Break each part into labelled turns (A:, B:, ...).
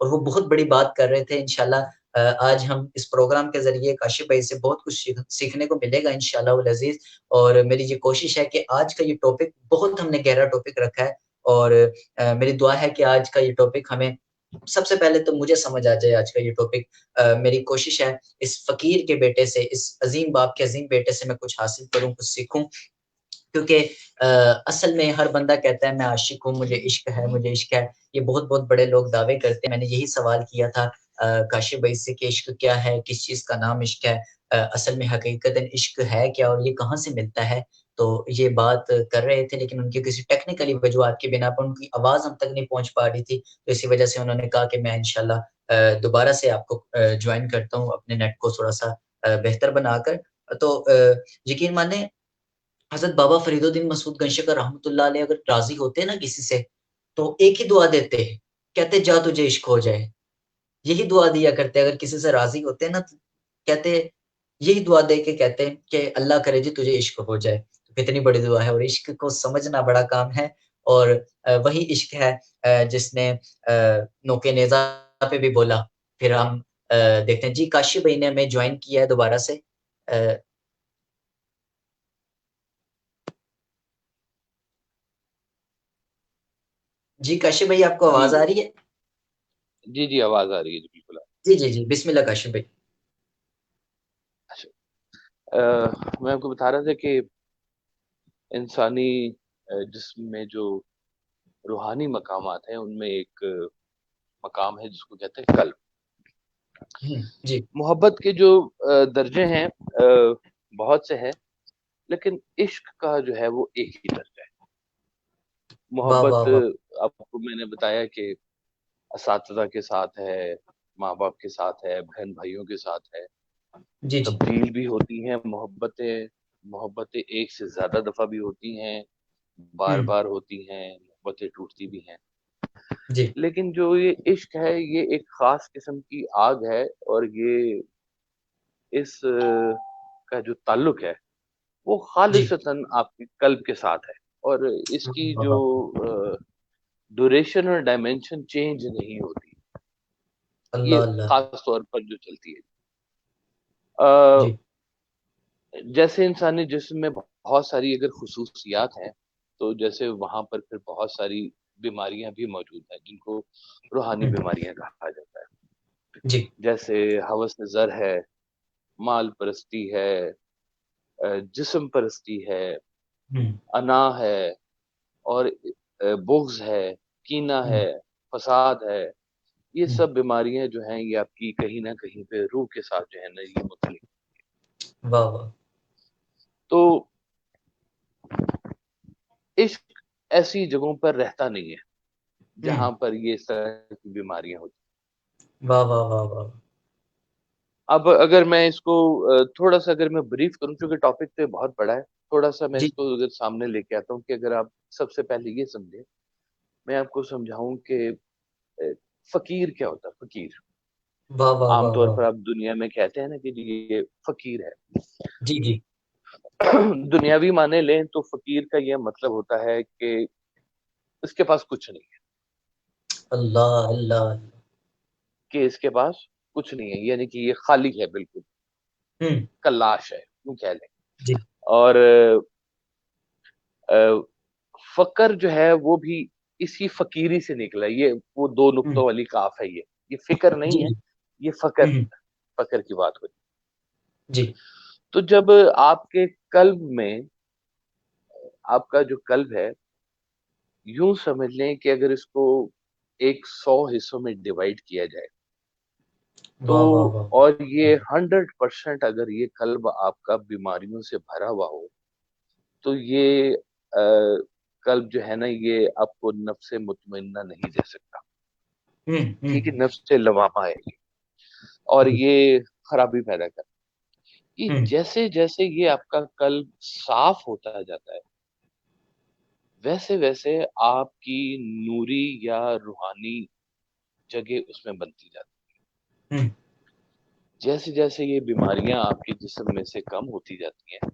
A: اور وہ بہت بڑی بات کر رہے تھے. انشاءاللہ آج ہم اس پروگرام کے ذریعے کاشف بھائی سے بہت کچھ سیکھنے کو ملے گا انشاءاللہ العزیز. اور میری یہ کوشش ہے کہ آج کا یہ ٹاپک بہت ہم نے گہرا ٹاپک رکھا ہے, اور میری دعا ہے کہ آج کا یہ ٹاپک ہمیں سب سے پہلے تو مجھے سمجھ آ جائے آج کا یہ ٹاپک. میری کوشش ہے اس فقیر کے بیٹے سے, اس عظیم باپ کے عظیم بیٹے سے میں کچھ حاصل کروں, کچھ سیکھوں. کیونکہ اصل میں ہر بندہ کہتا ہے میں عاشق ہوں, مجھے عشق ہے, مجھے عشق ہے. یہ بہت بہت بڑے لوگ دعوے کرتے ہیں. میں نے یہی سوال کیا تھا کاشف بھائی سے کہ عشق کیا ہے, کس چیز کا نام عشق ہے, اصل میں حقیقت عشق ہے کیا, اور یہ کہاں سے ملتا ہے. تو یہ بات کر رہے تھے, لیکن ان کی کسی ٹیکنیکلی وجوہات کی بنا پر ان کی آواز ہم تک نہیں پہنچ پا رہی تھی. تو اسی وجہ سے انہوں نے کہا کہ میں انشاءاللہ دوبارہ سے آپ کو جوائن کرتا ہوں اپنے نیٹ کو تھوڑا سا بہتر بنا کر. تو یقین مانیں حضرت بابا فرید الدین مسعود گنجشکر رحمۃ اللہ علیہ اگر راضی ہوتے نا کسی سے, تو ایک ہی دعا دیتے, کہتے جا تجھے عشق ہو جائے. یہی دعا دیا کرتے. اگر کسی سے راضی ہوتے نا تو کہتے, یہی دعا دے کے کہتے کہ اللہ کرے جی تجھے عشق ہو جائے. تو کتنی بڑی دعا ہے, اور عشق کو سمجھنا بڑا کام ہے. اور وہی عشق ہے جس نے نوکے نیزہ پہ بھی بولا. پھر ہم دیکھتے ہیں. جی کاشف بھائی نے ہمیں جوائن کیا ہے دوبارہ سے. جی کاشف بھائی آپ کو
B: جی
A: آواز آ رہی ہے؟
B: جی جی آواز آ رہی ہے, جی بالکل.
A: جی جی جی بسم اللہ کاشف بھائی.
B: میں آپ کو بتا رہا تھا کہ انسانی جسم میں جو روحانی مقامات ہیں ان میں ایک مقام ہے جس کو کہتے ہیں قلب.
A: جی
B: محبت کے جو درجے ہیں بہت سے ہیں, لیکن عشق کا جو ہے وہ ایک ہی درجہ ہے.
A: واہ واہ
B: محبت
A: واہ.
B: آپ کو میں نے بتایا کہ اساتذہ کے ساتھ ہے, ماں باپ کے ساتھ ہے, بہن بھائیوں کے ساتھ ہے.
A: جی جی
B: تبدیل بھی ہوتی ہیں محبتیں ایک سے زیادہ دفعہ بھی ہوتی ہیں, بار بار ہوتی ہیں, محبتیں ٹوٹتی بھی ہیں.
A: جی
B: لیکن جو یہ عشق ہے یہ ایک خاص قسم کی آگ ہے, اور یہ اس کا جو تعلق ہے وہ
A: جی
B: خالصتاً آپ کے قلب کے ساتھ ہے. اور اس کی
A: واہ
B: جو
A: واہ.
B: ڈوریشن اور ڈائمینشن چینج نہیں ہوتی,
A: اللہ
B: یہ
A: اللہ.
B: خاص طور پر جو چلتی ہے.
A: جی
B: جیسے انسانی جسم میں بہت ساری اگر خصوصیات ہیں, تو جیسے وہاں پر پھر بہت ساری بیماریاں بھی موجود ہیں جن کو روحانی بیماریاں کہا جاتا ہے.
A: جی
B: جیسے ہوس زر ہے, مال پرستی ہے, جسم پرستی ہے, انا ہے, اور بغض ہے, کینہ ہے, فساد ہے. یہ سب بیماریاں جو ہیں یہ آپ کی کہیں نہ کہیں پہ روح کے ساتھ جو ہے نا یہ متعلق.
A: واہ واہ.
B: تو عشق ایسی جگہوں پر رہتا نہیں ہے جہاں پر یہ اس طرح کی بیماریاں ہوتی.
A: واہ واہ واہ واہ.
B: اب اگر میں اس کو تھوڑا سا اگر میں بریف کروں, چونکہ ٹاپک تو بہت بڑا ہے, تھوڑا سا میں
A: جی
B: اس کو اگر سامنے لے کے آتا ہوں کہ اگر آپ سب سے پہلے یہ سمجھیں, میں آپ کو سمجھاؤں کہ فقیر کیا ہوتا ہے. فقیر
A: واہ واہ
B: عام
A: واہ
B: طور
A: واہ.
B: پر آپ دنیا میں کہتے ہیں نا کہ جی یہ فقیر ہے.
A: جی جی
B: دنیاوی معنی لیں تو فقیر کا یہ مطلب ہوتا ہے کہ اس کے پاس کچھ نہیں ہے,
A: اللہ اللہ.
B: کہ اس کے پاس کچھ نہیں ہے, یعنی کہ یہ خالی ہے, بالکل کلاش ہے یوں کہہ لیں.
A: جی
B: اور فقر جو ہے وہ بھی اسی فقیری سے نکلا ہے. یہ وہ دو نقطوں والی کاف ہے, یہ فکر نہیں
A: جی
B: ہے,
A: جی
B: یہ فقر کی بات ہوئی.
A: جی
B: تو جب آپ کے قلب میں, آپ کا جو قلب ہے, یوں سمجھ لیں کہ اگر اس کو 100 حصوں میں ڈیوائڈ کیا جائے تو,
A: واہ واہ واہ.
B: اور یہ 100% اگر یہ قلب آپ کا بیماریوں سے بھرا ہوا ہو, تو یہ قلب جو ہے نا یہ آپ کو نفس مطمئنہ نہیں دے سکتا. ٹھیک ہے, نفس سے لوامہ ہے یہ, اور یہ خرابی پیدا کرتا ہے. کہ جیسے جیسے یہ آپ کا قلب صاف ہوتا جاتا ہے, ویسے ویسے آپ کی نوری یا روحانی جگہ اس میں بنتی جاتی ہے. جیسے جیسے یہ بیماریاں آپ کے جسم میں سے کم ہوتی جاتی ہیں,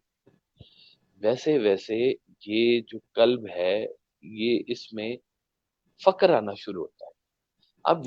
B: ویسے ویسے یہ جو قلب ہے یہ اس میں فقر آنا شروع ہوتا ہے. اب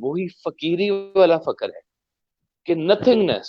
B: وہی فقیری والا فقر ہے کہ نتھنگنیس،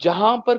B: جہاں پر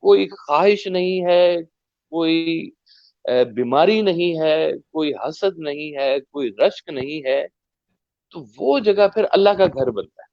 B: کوئی خواہش نہیں ہے، کوئی بیماری نہیں ہے، کوئی حسد نہیں ہے، کوئی رشک نہیں ہے، تو وہ جگہ پھر اللہ کا گھر بنتا ہے۔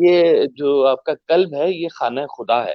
B: یہ جو آپ کا قلب ہے یہ خانہ خدا ہے،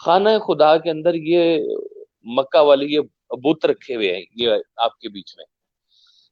B: خانہ خدا کے اندر یہ مکہ والے یہ بت رکھے ہوئے ہیں یہ آپ کے بیچ میں،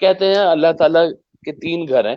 B: کہتے ہیں اللہ تعالیٰ کے تین گھر ہیں،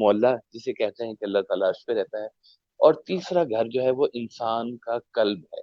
B: معلیٰ جسے کہتے ہیں کہ اللہ تعالیٰ عرش پہ رہتا ہے، اور تیسرا گھر جو ہے وہ انسان کا قلب ہے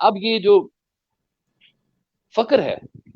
B: اب یہ جو فقر ہے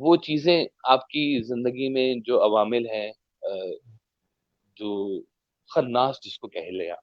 B: وہ چیزیں آپ کی زندگی میں جو عوامل ہیں جو خناس جس کو کہہ لیں آپ،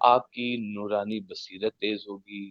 B: آپ کی نورانی بصیرت تیز ہوگی،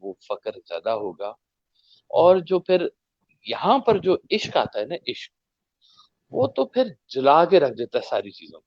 B: وہ فقر زیادہ ہوگا، اور جو پھر یہاں پر جو عشق آتا ہے نا، عشق وہ تو پھر جلا کے رکھ دیتا ہے ساری چیزوں کو۔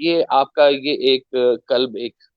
B: یہ آپ کا یہ ایک قلب ایک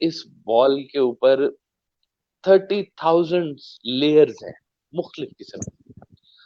B: اس بال کے اوپر 30,000 لیئرز ہیں مختلف قسم کی،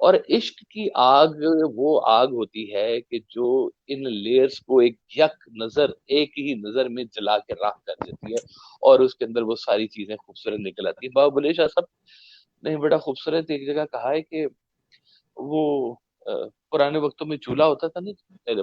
B: اور عشق کی آگ وہ آگ ہوتی ہے کہ جو ان لیئرز کو ایک یک نظر ایک ہی نظر میں جلا کے راکھ کر دیتی ہے، اور اس کے اندر وہ ساری چیزیں خوبصورت نکل آتی ہیں۔ بابا بلے شاہ صاحب نے بڑا خوبصورت ایک جگہ کہا ہے کہ وہ پرانے وقتوں میں چولہا ہوتا تھا نا،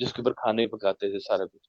B: جس کے اوپر کھانے پکاتے تھے سارا کچھ،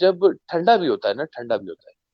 B: جب ٹھنڈا بھی ہوتا ہے نا، ٹھنڈا بھی ہوتا ہے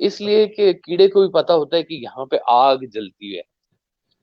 B: اس لیے کہ کیڑے کو بھی پتا ہوتا ہے کہ یہاں پہ آگ جلتی ہے،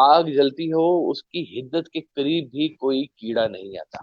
B: آگ جلتی ہو اس کی حدت کے قریب بھی کوئی کیڑا نہیں آتا۔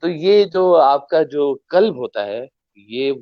B: تو یہ جو آپ کا جو قلب ہوتا ہے یہ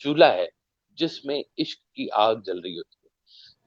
B: چولہا ہے جس میں عشق کی آگ جل رہی ہوتی ہے،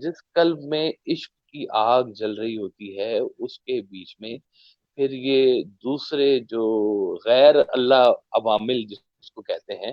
B: جس قلب میں عشق کی آگ جل رہی ہوتی ہے اس کے بیچ میں پھر یہ دوسرے جو غیر اللہ عوامل جس کو کہتے ہیں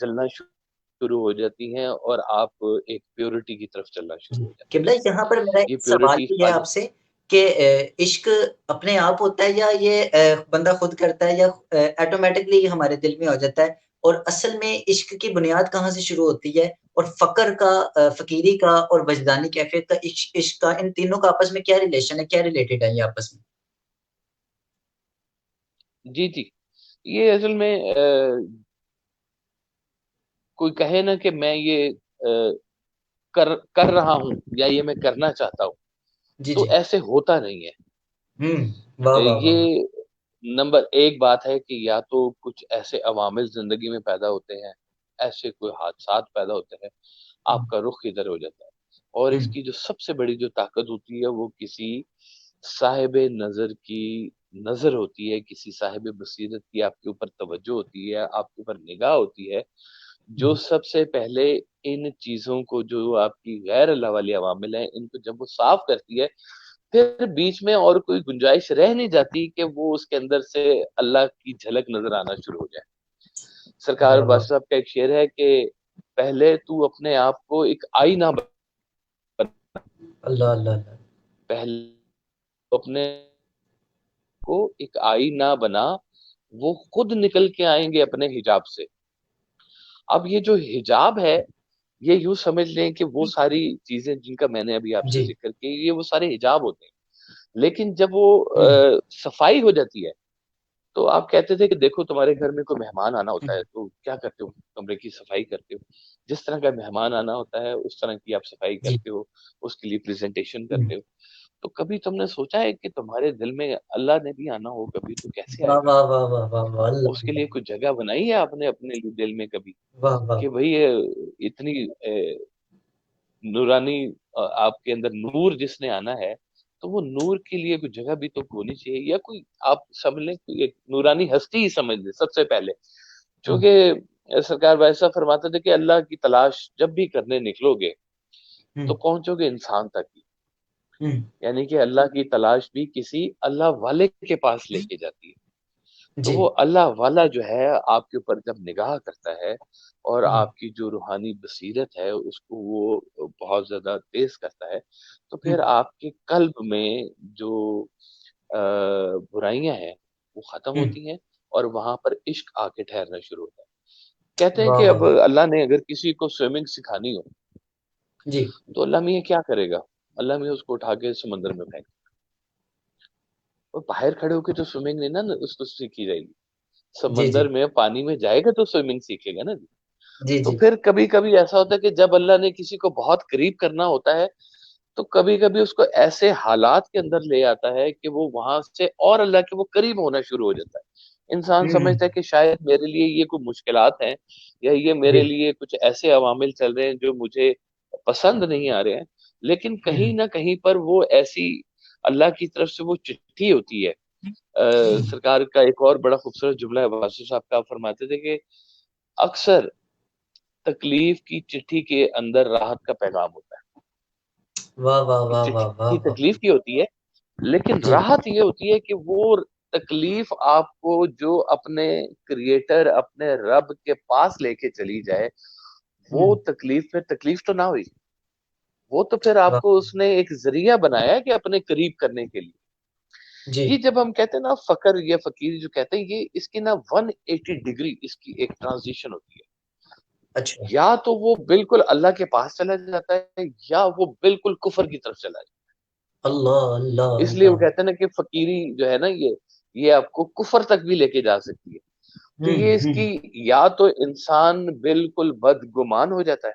B: جلنا شروع ہو جاتی ہیں، اور آپ ایک پیورٹی کی طرف چلنا شروع
A: جی
B: ہو جاتے
A: قبلہ یہاں پر میرا
B: ہیں۔ یہ
A: ایک سوال
B: پیورٹی
A: بھی ہے
B: خالی
A: آپ سے کہ عشق اپنے آپ ہوتا ہے یا یہ بندہ خود کرتا ہے یا آٹومیٹکلی ہمارے دل میں ہو جاتا ہے، اور اصل میں عشق کی بنیاد کہاں سے شروع ہوتی ہے، اور فقر کا فقیری کا اور وجدانی کیفیت کا عشق کا، ان تینوں کا آپس میں کیا ریلیشن ہے، کیا ریلیٹڈ ہے یہ آپس میں؟
B: جی جی، یہ اصل میں کوئی کہے نا کہ میں یہ کر رہا ہوں یا یہ میں کرنا چاہتا ہوں
A: جی
B: تو
A: جی
B: ایسے ہوتا نہیں ہے۔
A: ہوں واہ واہ واہ واہ
B: یہ نمبر ایک بات ہے کہ یا تو کچھ ایسے عوامل زندگی میں پیدا ہوتے ہیں، ایسے کوئی حادثات پیدا ہوتے ہیں، آپ کا رخ ادھر ہو جاتا ہے، اور اس
A: ہوں
B: کی جو سب سے بڑی جو طاقت ہوتی ہے وہ کسی صاحب نظر کی نظر ہوتی ہے، کسی صاحب بصیرت کی آپ کے اوپر توجہ ہوتی ہے، آپ کے اوپر نگاہ ہوتی ہے، جو سب سے پہلے ان چیزوں کو جو آپ کی غیر اللہ والی عوامل ہیں ان کو جب وہ صاف کرتی ہے پھر بیچ میں اور کوئی گنجائش رہ نہیں جاتی کہ وہ اس کے اندر سے اللہ کی جھلک نظر آنا شروع ہو جائے۔ سرکار
A: واہ واہ
B: بادشاہ صاحب کا ایک شعر ہے کہ پہلے تو اپنے آپ کو ایک آئینہ بنا،
A: اللہ اللہ اللہ
B: پہلے تو اپنے کو ایک آئینہ بنا، وہ خود نکل کے آئیں گے اپنے حجاب سے۔ اب یہ جو حجاب ہے یہ یوں سمجھ لیں کہ وہ ساری چیزیں جن کا میں نے ابھی آپ سے
A: جی
B: ذکر کی یہ وہ سارے حجاب ہوتے ہیں، لیکن جب وہ
A: ہوں
B: صفائی ہو جاتی ہے تو آپ کہتے تھے کہ دیکھو تمہارے گھر میں کوئی مہمان آنا ہوتا
A: ہوں
B: ہے تو کیا کرتے ہو، کمرے کی صفائی کرتے ہو، جس طرح کا مہمان آنا ہوتا ہے اس طرح کی آپ صفائی
A: جی
B: کرتے ہو، اس کے لیے پریزنٹیشن
A: ہوں
B: کرتے ہو، تو کبھی تم نے سوچا ہے کہ تمہارے دل میں اللہ نے بھی آنا ہو کبھی تو کیسے آئے
A: واہ
B: گا؟
A: واہ واہ واہ واہ واہ اللہ
B: اس کے
A: اللہ
B: لیے کوئی جگہ بنائی ہے آپ نے اپنے دل میں کبھی
A: واہ واہ
B: کہ بھئی اتنی نورانی آپ کے اندر نور جس نے آنا ہے تو وہ نور کے لیے کوئی جگہ بھی تو ہونی چاہیے، یا کوئی آپ سمجھ لیں کوئی ایک نورانی ہستی ہی سمجھ لیں سب سے پہلے. چونکہ سرکار بھائی صاحب فرماتے تھے کہ اللہ کی تلاش جب بھی کرنے نکلو گے تو پہنچو گے انسان تک ہی. یعنی کہ اللہ کی تلاش بھی کسی اللہ والے کے پاس لے کے جاتی ہے. تو
A: جی
B: وہ اللہ والا جو ہے آپ کے اوپر جب نگاہ کرتا ہے اور آپ کی جو روحانی بصیرت ہے اس کو وہ بہت زیادہ تیز کرتا ہے، تو پھر آپ کے قلب میں جو برائیاں ہیں وہ ختم ہوتی ہیں اور وہاں پر عشق آ کے ٹھہرنا شروع ہوتا ہے. کہتے ہیں
A: واہ
B: کہ اب
A: واہ.
B: اللہ نے اگر کسی کو سوئمنگ سکھانی ہو
A: جی
B: تو اللہ میاں کیا کرے گا؟ اللہ میاں اس کو اٹھا کے سمندر میں پھینک، اور باہر کھڑے ہو کے تو سوئمنگ نہیں نا اس کو سیکھی جائے گی.
A: جی جی
B: سمندر میں پانی میں جائے گا تو سوئمنگ سیکھے گا نا جی.
A: جی
B: تو
A: جی.
B: پھر کبھی کبھی ایسا ہوتا ہے کہ جب اللہ نے کسی کو بہت قریب کرنا ہوتا ہے تو کبھی کبھی اس کو ایسے حالات کے اندر لے آتا ہے کہ وہ وہاں سے اور اللہ کے وہ قریب ہونا شروع ہو جاتا ہے. انسان سمجھتا ہے کہ شاید میرے لیے یہ کوئی مشکلات ہیں یا یہ
A: جی
B: میرے لیے کچھ ایسے عوامل چل رہے ہیں جو مجھے پسند نہیں آ رہے ہیں، لیکن کہیں نہ کہیں پر وہ ایسی اللہ کی طرف سے وہ چٹھی ہوتی ہے. سرکار کا ایک اور بڑا خوبصورت جملہ ہے، واسف صاحب کا فرماتے تھے کہ اکثر تکلیف کی چٹھی کے اندر راحت کا پیغام ہوتا ہے.
A: واہ واہ
B: کہ
A: واہ واہ واہ
B: چٹھی
A: واہ.
B: تکلیف کی ہوتی ہے لیکن
A: جی
B: راحت یہ ہوتی ہے کہ وہ تکلیف آپ کو جو اپنے کریٹر اپنے رب کے پاس لے کے چلی جائے، وہ تکلیف میں تکلیف تو نہ ہوئی، وہ تو پھر آپ
A: واہ.
B: کو اس نے ایک ذریعہ بنایا کہ اپنے قریب کرنے کے لیے.
A: جی
B: یہ جب ہم کہتے ہیں نا فقر یا فقیر جو کہتے ہیں، یہ اس کی نا 180 ڈگری اس کی ایک ٹرانزیشن ہوتی ہے.
A: اچھا.
B: یا تو وہ بالکل اللہ کے پاس چلا جاتا ہے یا وہ بالکل کفر کی طرف چلا جاتا
A: اللہ اللہ
B: ہے. اس لیے وہ
A: اللہ.
B: کہتے ہیں نا کہ فقیری جو ہے نا یہ آپ کو کفر تک بھی لے کے جا سکتی ہے. تو یہ اس کی یا تو انسان بالکل بدگمان ہو جاتا ہے،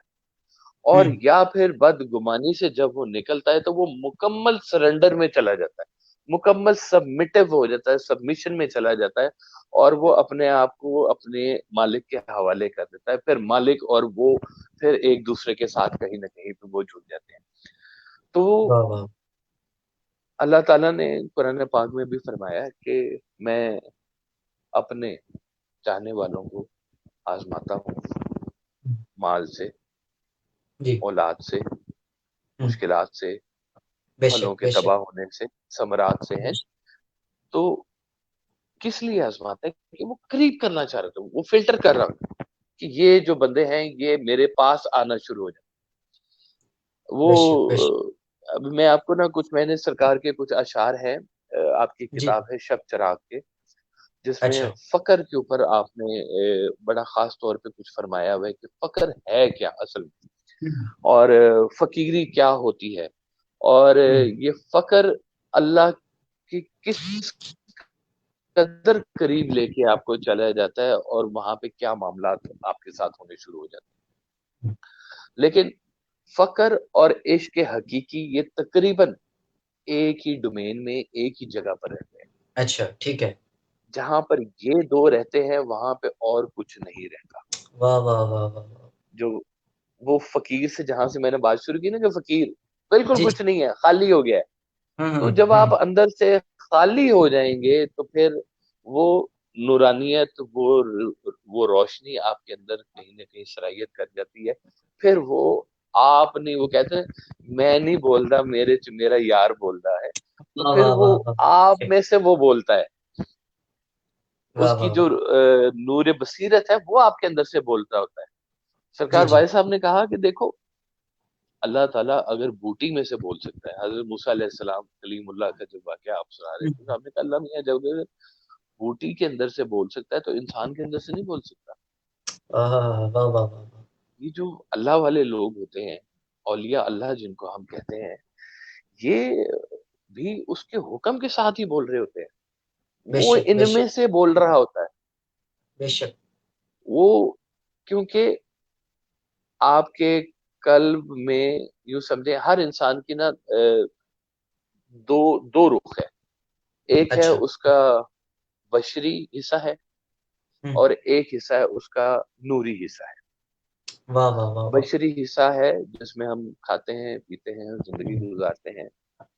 B: اور یا پھر بدگمانی سے جب وہ نکلتا ہے تو وہ مکمل سرنڈر میں چلا جاتا ہے، مکمل سبمٹو ہو جاتا ہے، سبمیشن میں چلا جاتا ہے، اور وہ اپنے آپ کو اپنے مالک کے حوالے کر دیتا ہے. پھر مالک اور وہ پھر ایک دوسرے کے ساتھ کہیں نہ کہیں پہ وہ جڑ جاتے ہیں. تو
A: واہ واہ.
B: اللہ تعالیٰ نے قرآن پاک میں بھی فرمایا کہ میں اپنے چاہنے والوں کو آزماتا ہوں، مال سے،
A: جی
B: اولاد سے، مشکلات سے،
A: بے
B: پھلوں
A: شک
B: کے
A: بے شک
B: تباہ ہونے سے، ثمرات سے
A: بے
B: ہیں.
A: شک.
B: تو کس لیے آزماتا ہے؟ کہ وہ قریب کرنا چاہ رہا تھا، وہ فلٹر کر رہا تھا کہ یہ جو بندے ہیں یہ میرے پاس آنا شروع ہو جائے. وہ
A: بے شک بے شک.
B: اب میں آپ کو نا کچھ میں نے سرکار کے کچھ اشعار ہیں، آپ کی
A: جی
B: کتاب ہے شب چراغ کے، جس میں
A: اچھا.
B: فقر کے اوپر آپ نے بڑا خاص طور پہ کچھ فرمایا ہوا ہے کہ فقر ہے کیا اصل میں، اور فقیری کیا ہوتی ہے، اور یہ فقر اللہ کی کس قدر قریب لے کے آپ کو چلا جاتا ہے اور وہاں پہ کیا معاملات آپ کے ساتھ ہونے شروع ہو جاتے ہیں. لیکن فقر اور عشق حقیقی یہ تقریباً ایک ہی ڈومین میں ایک ہی جگہ پر رہتے ہیں.
A: اچھا ٹھیک ہے.
B: جہاں پر یہ دو رہتے ہیں وہاں پہ اور کچھ نہیں رہتا.
A: واہ واہ واہ واہ واہ.
B: جو وہ فقیر سے جہاں سے میں نے بات شروع کی نا کہ فقیر بالکل
A: جی جی.
B: کچھ نہیں ہے، خالی ہو گیا ہے. تو جب آپ اندر سے خالی ہو جائیں گے تو پھر وہ نورانیت، وہ روشنی آپ کے اندر کہیں نہ کہیں صلاحیت کر جاتی ہے. پھر وہ آپ نہیں، وہ کہتے ہیں میں نہیں بولتا، میرا یار بولتا ہے. تو
A: واہ
B: پھر
A: واہ
B: وہ
A: واہ واہ.
B: آپ میں سے وہ بولتا ہے، اس
A: واہ
B: کی
A: واہ
B: جو
A: واہ.
B: نور بصیرت ہے وہ آپ کے اندر سے بولتا ہوتا ہے.
A: جی
B: سرکار
A: جی.
B: بھائی صاحب نے کہا کہ دیکھو اللہ تعالیٰ اگر بوٹی میں سے بول سکتا ہے، حضرت موسیٰ علیہ السلام کلیم اللہ کا جو واقعہ آپ سنا رہے تھے، آپ نے کہا اللہ میاں جب بوٹی کے اندر سے بول سکتا ہے تو انسان کے اندر سے نہیں بول سکتا.
A: واہ واہ واہ واہ.
B: یہ جو اللہ والے لوگ ہوتے ہیں، اولیاء اللہ جن کو ہم کہتے ہیں، یہ بھی اس کے حکم کے ساتھ ہی بول رہے ہوتے ہیں.
A: بے
B: وہ
A: شک بے
B: ان
A: شک
B: میں سے بول رہا ہوتا ہے.
A: بے شک.
B: وہ کیونکہ آپ کے قلب میں یوں سمجھے ہر انسان کی نا دو رخ ہے. ایک ہے
A: اچھا.
B: اس کا بشری حصہ ہے
A: ہوں.
B: اور ایک حصہ ہے اس کا نوری حصہ ہے.
A: واہ واہ واہ واہ.
B: بشری حصہ ہے جس میں ہم کھاتے ہیں، پیتے ہیں، زندگی گزارتے ہیں.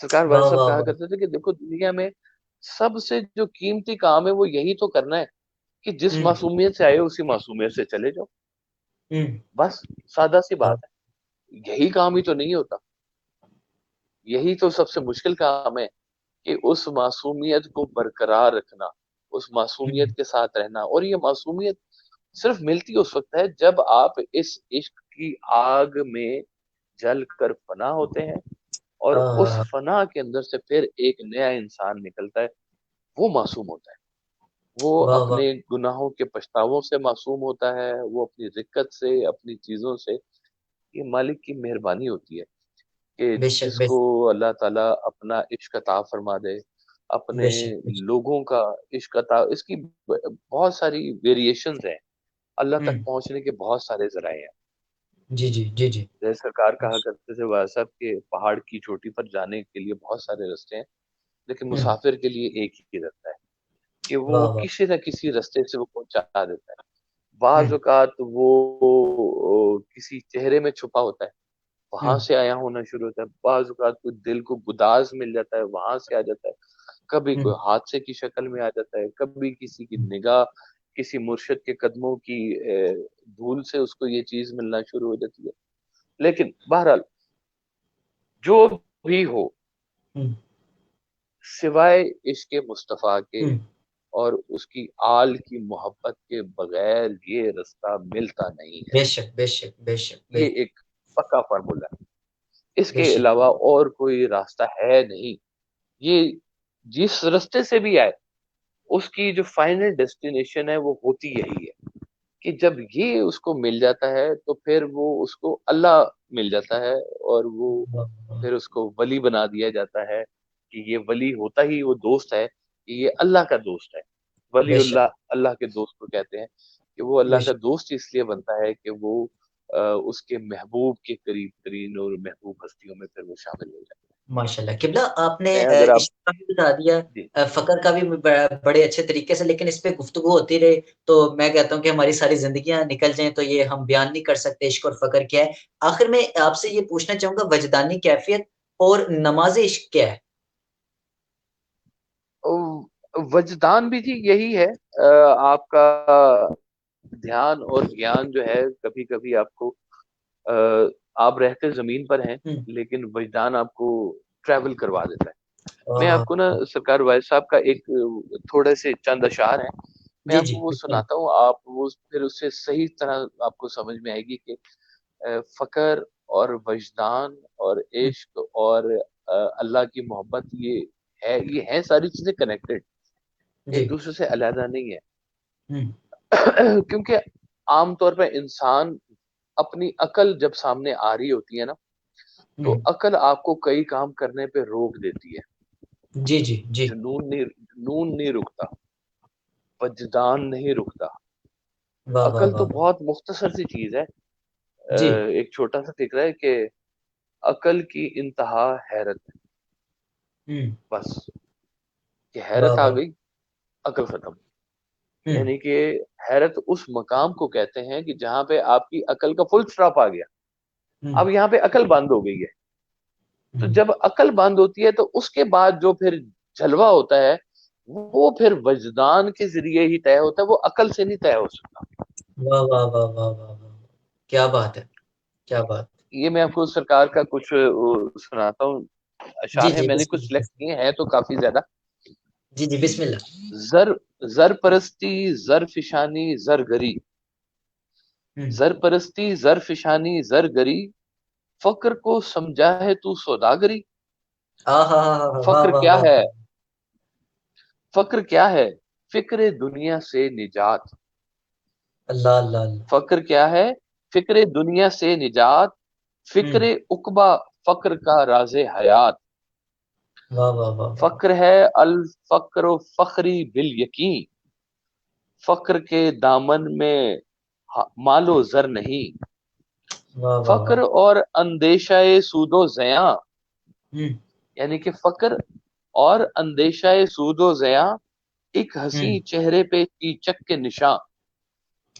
B: سرکار
A: واہ
B: والد صاحب
A: واہ
B: کہا
A: واہ.
B: کرتے تھے کہ دیکھو دنیا میں سب سے جو قیمتی کام ہے وہ یہی تو کرنا ہے کہ جس
A: ہوں
B: معصومیت سے آئے اسی معصومیت سے چلے جاؤ.
A: ہوں.
B: بس سادہ سی
A: واہ.
B: بات ہے. یہی کام ہی تو نہیں ہوتا. یہی تو سب سے مشکل کام ہے کہ اس معصومیت کو برقرار رکھنا, اس
A: ہوں.
B: معصومیت کے ساتھ رہنا. اور یہ معصومیت صرف ملتی اس وقت ہے جب آپ اس عشق کی آگ میں جل کر فنا ہوتے ہیں, اور اس
A: آہ.
B: فنا کے اندر سے پھر ایک نیا انسان نکلتا ہے. وہ معصوم ہوتا ہے, وہ
A: واہ واہ.
B: اپنے گناہوں کے پچھتاووں سے معصوم ہوتا ہے, وہ اپنی رکت سے, اپنی چیزوں سے. یہ مالک کی مہربانی ہوتی ہے کہ
A: بے شک
B: جس
A: بے
B: کو اللہ تعالیٰ اپنا عشق عطا فرما دے, اپنے
A: بے شک بے شک.
B: لوگوں کا عشق عطا. اس کی بہت ساری ویریشنز ہیں, اللہ
A: ہوں.
B: تک پہنچنے کے بہت سارے ذرائع ہیں.
A: جی جی جی جی.
B: جیسے سرکار کہا کرتے تھے والد صاحب کے پہاڑ کی چوٹی پر جانے کے لیے بہت سارے رستے ہیں, لیکن
A: ہوں.
B: مسافر کے لیے ایک ہی رستہ ہے کہ وہ
A: واہ واہ.
B: کسی نہ کسی رستے سے وہ پہنچا دیتا ہے.
A: ہوں
B: بعض اوقات وہ کسی چہرے میں چھپا ہوتا ہے, وہاں
A: ہوں
B: سے آیا ہونا شروع ہوتا ہے. بعض اوقات کوئی دل کو گداز مل جاتا ہے, وہاں سے آ جاتا ہے. کبھی
A: ہوں
B: کوئی حادثے کی شکل میں آ جاتا ہے, کبھی کسی کی نگاہ, کسی مرشد کے قدموں کی دھول سے اس کو یہ چیز ملنا شروع ہو جاتی ہے. لیکن بہرحال جو بھی ہو,
A: ہوں
B: سوائے عشق مصطفیٰ کے
A: ہوں.
B: اور اس کی آل کی محبت کے بغیر یہ رستہ ملتا نہیں ہے.
A: بے شک بے شک بے شک بے
B: یہ ایک پکا فارمولا ہے, اس
A: بے
B: کے
A: شک.
B: علاوہ اور کوئی راستہ ہے نہیں. یہ جس رستے سے بھی آئے اس کی جو فائنل ڈیسٹینیشن ہے وہ ہوتی یہی ہے کہ جب یہ اس کو مل جاتا ہے تو پھر وہ اس کو اللہ مل جاتا ہے, اور وہ
A: واہ واہ.
B: پھر اس کو ولی بنا دیا جاتا ہے کہ یہ ولی ہوتا ہی وہ دوست ہے, کہ یہ اللہ کا دوست ہے. ولی
A: بے شک
B: اللہ, اللہ کے دوست کو کہتے ہیں کہ وہ
A: بے
B: اللہ کا
A: شک.
B: دوست اس لیے بنتا ہے کہ وہ اس کے محبوب کے قریب ترین اور محبوب ہستیوں میں پھر وہ شامل ہو جائے.
A: ماشاء اللہ قبلہ آپ نے
B: میں اگر آپ
A: عشق کا بھی بتا دیا,
B: جی
A: فقر کا بھی بڑے اچھے طریقے سے, لیکن اس پہ گفتگو ہوتی رہے تو میں کہتا ہوں کہ ہماری ساری زندگیاں نکل جائیں تو یہ ہم بیان نہیں کر سکتے عشق اور فقر کیا ہے. آخر میں آپ سے یہ پوچھنا چاہوں گا, وجدانی کیفیت اور نماز عشق کیا ہے؟
B: وجدان بھی جی یہی ہے. آپ کا دھیان اور گیان جو ہے کبھی کبھی آپ کو آپ رہتے زمین پر ہیں
A: ہوں.
B: لیکن وجدان آپ کو ٹریول کروا دیتا ہے. میں
A: آہ.
B: آپ کو نا سرکار والد صاحب کا ایک تھوڑے سے چند اشعار ہیں, میں
A: جی
B: آپ
A: جی
B: کو وہ
A: بالکل.
B: سناتا ہوں. آپ وہ پھر اس سے صحیح طرح آپ کو سمجھ میں آئے گی کہ فقر اور وجدان اور
A: ہوں.
B: عشق اور اللہ کی محبت یہ ہے ساری چیزیں کنیکٹڈ,
A: جی.
B: ایک دوسرے سے علیحدہ نہیں ہے.
A: ہوں
B: کیونکہ عام طور پہ انسان اپنی عقل جب سامنے آ رہی ہوتی ہے نا, تو
A: ہوں.
B: عقل آپ کو کئی کام کرنے پہ روک دیتی ہے.
A: جی جی جی.
B: جنون نہیں رکتا, وجدان نہیں رکتا.
A: واہ واہ
B: عقل تو
A: واہ واہ.
B: بہت مختصر سی چیز ہے.
A: جی.
B: ایک چھوٹا سا فکر ہے کہ عقل کی انتہا حیرت ہے.
A: ہوں.
B: بس کہ
A: واہ
B: حیرت آ
A: واہ.
B: گئی, عقل ختم.
A: ہوں.
B: یعنی کہ حیرت اس مقام کو کہتے ہیں کہ جہاں پہ آپ کی عقل کا فل اسٹاپ آ گیا.
A: ہوں.
B: اب یہاں پہ عقل بند ہو گئی ہے. تو
A: ہوں.
B: جب عقل بند ہوتی ہے تو اس کے بعد جو پھر جلوہ ہوتا ہے وہ پھر وجدان کے ذریعے ہی طے ہوتا ہے, وہ عقل سے نہیں طے ہو سکتا.
A: واہ واہ واہ واہ واہ واہ. کیا بات ہے, کیا بات.
B: یہ میں آپ کو سرکار کا کچھ سناتا ہوں.
A: جی
B: اشعار ہیں,
A: جی
B: میں نے
A: بسم
B: کچھ
A: اللہ.
B: سلیکٹ کیے ہیں تو کافی زیادہ.
A: جی جی بسم اللہ.
B: زر زر پرستی زر فشانی زر گری,
A: ہوں.
B: زر پرستی زر فشانی زر گری, فقر کو سمجھا ہے تو سوداگری.
A: واہ
B: فقر
A: واہ
B: کیا
A: واہ
B: ہے,
A: واہ.
B: فقر کیا ہے, فکر دنیا سے نجات.
A: اللہ اللہ اللہ.
B: فقر کیا ہے, فکر دنیا سے نجات,
A: ہوں.
B: فکر عقبا فقر کا راز حیات.
A: واہ واہ واہ واہ.
B: فقر ہے الفقر و فخری بالیقین, فقر کے دامن میں مال و زر نہیں.
A: واہ واہ
B: فقر
A: واہ.
B: اور اندیشہ سود و زیاں,
A: ہوں.
B: یعنی کہ فقر اور اندیشہ سود و زیاں, ایک
A: ہوں.
B: ہنسی چہرے پہ چیچک کے نشاں.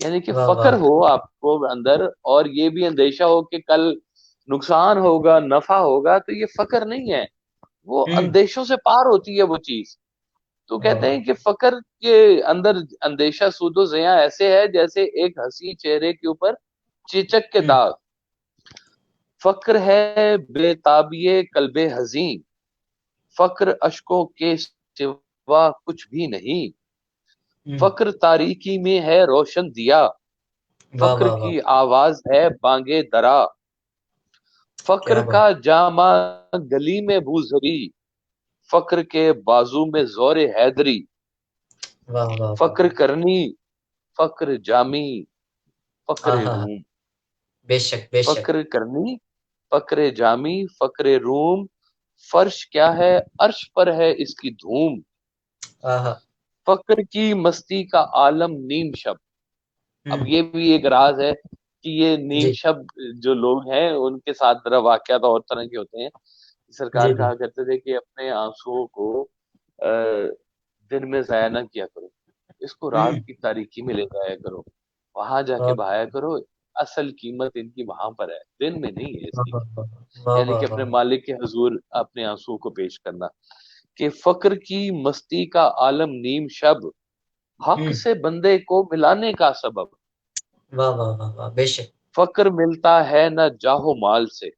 B: یعنی کہ
A: واہ واہ
B: فقر ہو آپ کو اندر اور یہ بھی اندیشہ ہو کہ کل نقصان ہوگا نفع ہوگا, تو یہ فقر نہیں ہے. وہ اندیشوں سے پار ہوتی ہے وہ چیز. تو کہتے ہیں کہ فقر کے اندر اندیشہ سود و زیاں ایسے ہے جیسے ایک ہنسی چہرے کے اوپر چیچک کے داغ. فقر ہے بے تابیے قلب حزین، فقر اشکوں کے سوا کچھ بھی نہیں، فقر تاریکی میں ہے روشن دیا، فقر کی آواز ہے بانگے درا، فقر کا جامہ گلی میں بوزری، فقر کے بازو میں زور حیدری، فقر کرنی فقر جامی فقر روم.
A: بے شک بے شک.
B: فقر کرنی فقر جامی فقر روم، فرش کیا ہے عرش پر ہے اس کی دھوم، فقر کی مستی کا عالم نیم شب. اب یہ بھی ایک راز ہے کہ یہ نیم شب جو لوگ ہیں ان کے ساتھ ذرا واقعات اور طرح کے ہوتے ہیں. سرکار کہا کرتے تھے کہ اپنے آنسوؤں کو دن میں ضائع نہ کیا کرو، اس کو رات کی تاریکی میں لے جایا کرو، وہاں جا کے بہایا کرو، اصل قیمت ان کی وہاں پر ہے، دن میں نہیں ہے اس کی. یعنی کہ اپنے مالک کے حضور اپنے آنسوؤں کو پیش کرنا. کہ فقر کی مستی کا عالم نیم شب، حق سے بندے کو ملانے کا سبب.
A: واہ واہ واہ واہ بے شک.
B: فقر ملتا ہے نہ جاہو مال سے،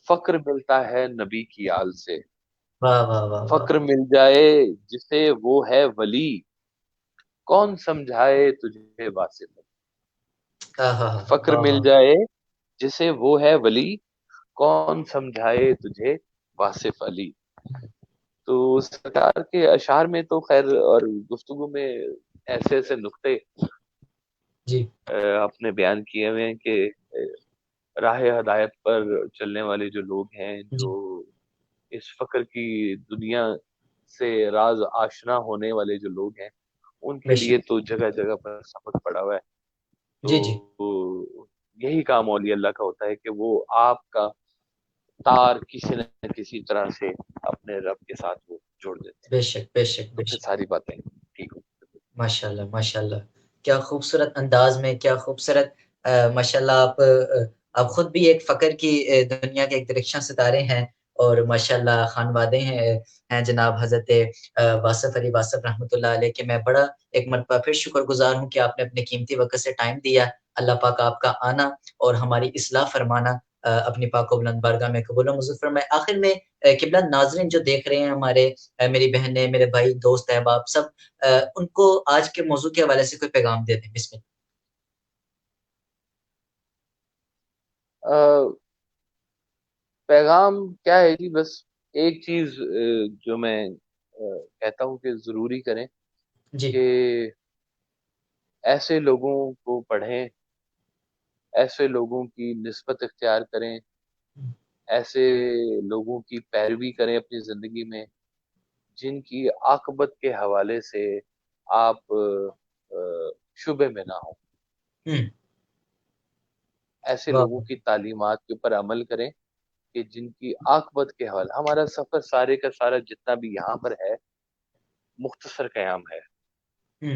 B: فقر ملتا ہے نبی کی آل سے. فقر مل جائے جسے وہ ہے ولی، کون سمجھائے تجھے واصف. فقر مل جائے جسے وہ ہے ولی، کون سمجھائے تجھے واصف علی. تو سرکار کے اشعار میں تو خیر اور گفتگو میں ایسے ایسے نقطے اپنے بیان کیے ہوئے ہیں کہ راہ ہدایت پر چلنے والے جو لوگ ہیں، جو اس فقر کی دنیا سے راز آشنا ہونے والے جو لوگ ہیں، ان کے لیے تو جگہ جگہ پر سبق پڑا ہوا ہے. تو یہی کام اولیاء اللہ کا ہوتا ہے کہ وہ آپ کا تار کسی نہ کسی طرح سے اپنے رب کے ساتھ وہ جوڑ دیتے ہیں.
A: بے شک بے شک
B: تو پھر ساری باتیں ٹھیک ہو.
A: ماشاء اللہ ماشاء اللہ، کیا خوبصورت انداز میں، کیا خوبصورت ماشاء اللہ. آپ خود بھی ایک فقر کی دنیا کے ایک درخشاں ستارے ہیں، اور ماشاء اللہ خانوادے ہیں جناب حضرت واصف علی واصف رحمۃ اللہ علیہ کے. میں بڑا ایک مرتبہ پھر شکر گزار ہوں کہ آپ نے اپنے قیمتی وقت سے ٹائم دیا. اللہ پاک آپ کا آنا اور ہماری اصلاح فرمانا اپنی پاک و بلند بارگاہ میں قبول و منظور فرمائے. آخر میں قبلہ ناظرین جو دیکھ رہے ہیں ہمارے، میری بہنیں، میرے بھائی، دوست احباب سب، ان کو آج کے موضوع کے حوالے سے کوئی پیغام دے دیں. بسم
B: اللہ. پیغام کیا ہے جی، بس ایک چیز جو میں کہتا ہوں کہ ضروری کریں کہ ایسے لوگوں کو پڑھیں، ایسے لوگوں کی نسبت اختیار کریں، ایسے لوگوں کی پیروی کریں اپنی زندگی میں جن کی عاقبت کے حوالے سے آپ شبے میں نہ ہوں. ایسے لوگوں کی تعلیمات کے اوپر عمل کریں کہ جن کی عاقبت کے حوالے. ہمارا سفر سارے کا سارا جتنا بھی یہاں پر ہے مختصر قیام ہے.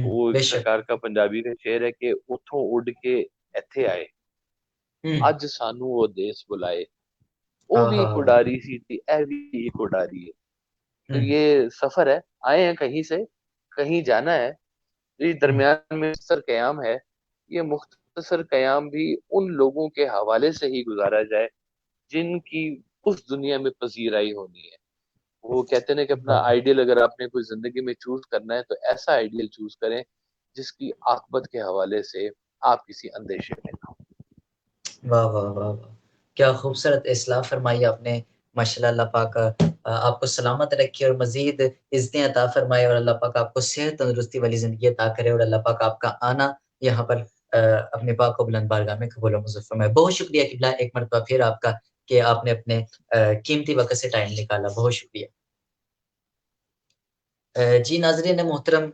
B: وہ ایک سرکار کا پنجابی کا شعر ہے کہ اتھوں اڑ کے ایتھے آئے، اج سانو وہ دیس بلائے، وہ بھی ایک اڈاری سی تھی، اے بھی ایک اڈاری ہے. تو یہ سفر ہے، آئے ہیں کہیں سے، کہیں جانا ہے. اس درمیان میں مختصر قیام ہے. یہ مختصر قیام بھی ان لوگوں کے حوالے سے ہی گزارا جائے جن کی اس دنیا میں پذیرائی ہونی ہے. وہ کہتے ہیں کہ اپنا آئیڈیل اگر آپ نے کوئی زندگی میں چوز کرنا ہے تو ایسا آئیڈیل چوز کریں جس کی عاقبت کے حوالے سے آپ کسی اندیشے میں نہ ہوں.
A: واہ واہ واہ واہ، کیا خوبصورت اصلاح فرمائی آپ نے. ماشاءاللہ، اللہ پاک آپ کو سلامت رکھے اور مزید عزتیں عطا فرمائے، اور اللہ پاک آپ کو صحت تندرستی والی زندگی عطا کرے، اور اللہ پاک آپ کا آنا یہاں پر اپنے پاک و بلند بارگاہ میں قبول و منظور فرمائے. بہت شکریہ قبلہ ایک مرتبہ پھر آپ کا کہ آپ نے اپنے قیمتی وقت سے ٹائم نکالا. بہت شکریہ. جی ناظرین محترم،